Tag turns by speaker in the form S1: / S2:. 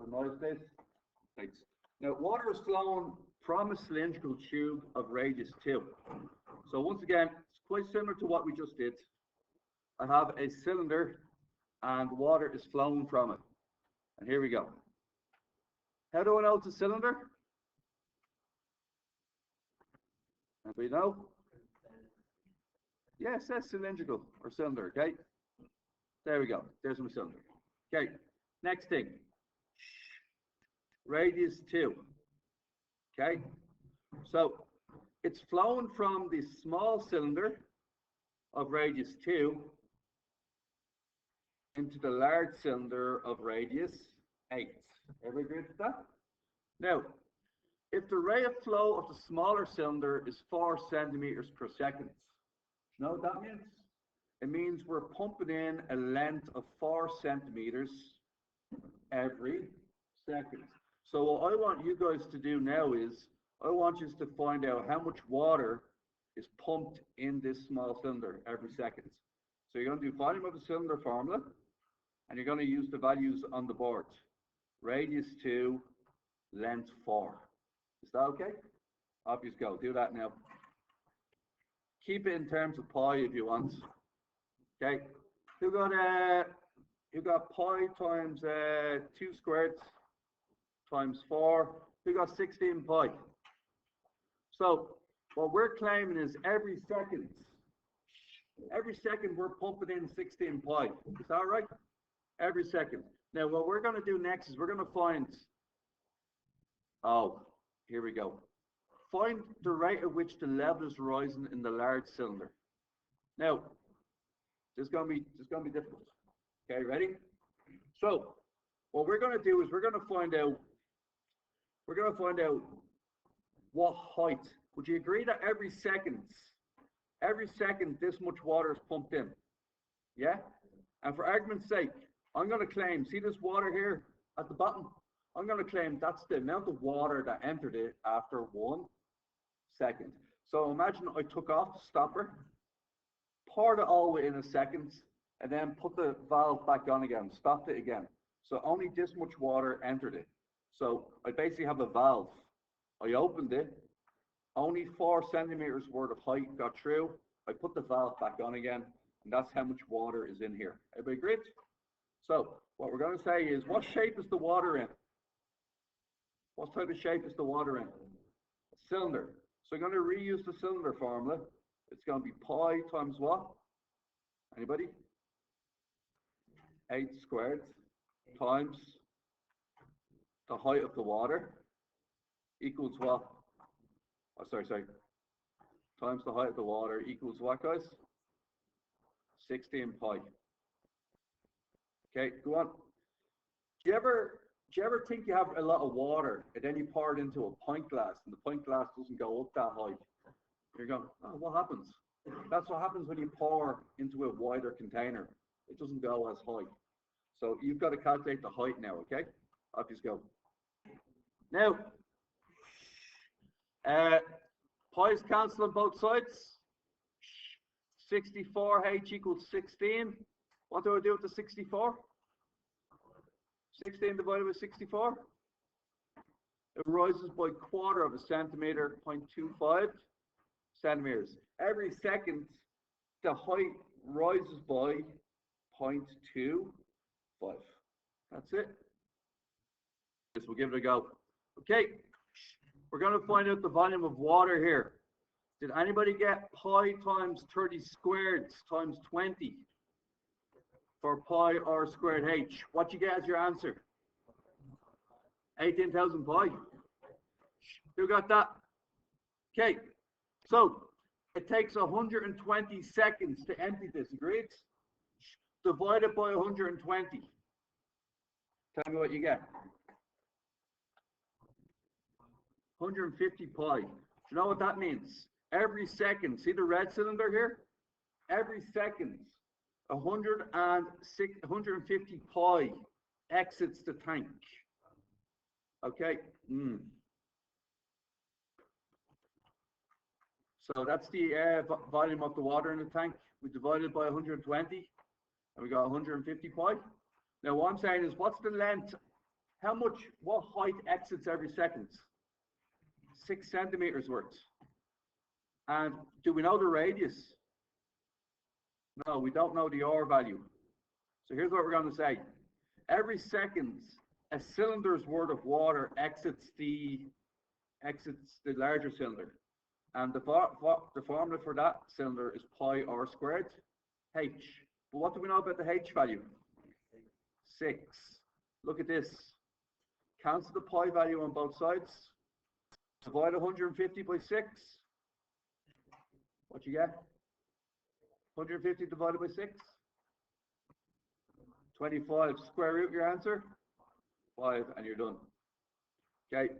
S1: a noise, please. Thanks. Now, water is flowing from a cylindrical tube of radius 2. So once again, it's quite similar to what we just did. I have a cylinder and water is flowing from it. And here we go. How do I know it's a cylinder? Anybody know? Yeah, it says cylindrical or cylinder, okay? There we go. There's my cylinder. Okay, next thing. Radius 2. Okay, so it's flowing from the small cylinder of radius 2 into the large cylinder of radius 8. Everybody agree with that? Now, if the rate of flow of the smaller cylinder is 4 centimeters per second, you know what that means? It means we're pumping in a length of 4 centimeters every second. So what I want you guys to do now is, I want you to find out how much water is pumped in this small cylinder every second. So you're going to do volume of the cylinder formula, and you're going to use the values on the board. Radius 2, length 4. Is that okay? Off you go. Do that now. Keep it in terms of pi if you want. Okay. Who got pi times 2 squared times 4? Who got 16 pi? So what we're claiming is every second we're pumping in 16 pi. Is that right? Every second. Now what we're going to do next is we're going to find, oh, here we go. Find the rate at which the level is rising in the large cylinder. Now, this is going to be difficult. Okay, ready? So, what we're going to do is we're going to find out what height. Would you agree that every second this much water is pumped in? Yeah? And for argument's sake, I'm going to claim, see this water here at the bottom? I'm going to claim that's the amount of water that entered it after 1 second. So imagine I took off the stopper, poured it all in a second, and then put the valve back on again, stopped it again. So only this much water entered it. So I basically have a valve. I opened it, only 4 centimeters worth of height got through. I put the valve back on again, and that's how much water is in here. Everybody agreed? So what we're going to say is, what shape is the water in? What type of shape is the water in? Cylinder. So I'm going to reuse the cylinder formula. It's going to be pi times what? Anybody? 8 squared times the height of the water equals what? Oh, sorry. Times the height of the water equals what, guys? 16 pi. Okay, go on. Do you ever think you have a lot of water and then you pour it into a pint glass and the pint glass doesn't go up that high? You're going, oh, what happens? That's what happens when you pour into a wider container. It doesn't go as high. So you've got to calculate the height now, okay? Off you go. Now, pi's cancel on both sides. 64h equals 16. What do I do with the 64? 16 divided by 64. It rises by 1/4 centimeter, 0.25 centimeters. Every second, the height rises by 0.25. That's it. This will give it a go. Okay, we're going to find out the volume of water here. Did anybody get pi times 30 squared times 20 for pi r squared h? What you get as your answer? 18,000 pi. Who got that? Okay, so it takes 120 seconds to empty this, agreed? Divide it by 120. Tell me what you get. 150 pi. Do you know what that means? Every second, see the red cylinder here? Every second, 150 pi exits the tank. Okay. So that's the volume of the water in the tank. We divided by 120, and we got 150 pi. Now what I'm saying is, what's the length? what height exits every second? 6 centimeters worth. And do we know the radius? No, we don't know the R value. So here's what we're going to say. Every second, a cylinder's worth of water exits the larger cylinder. And the formula for that cylinder is pi r squared h. But what do we know about the h value? 6. Look at this. Cancel the pi value on both sides. Divide 150 by 6. What you get? 150 divided by 6. 25. Square root your answer. 5, and you're done. Okay.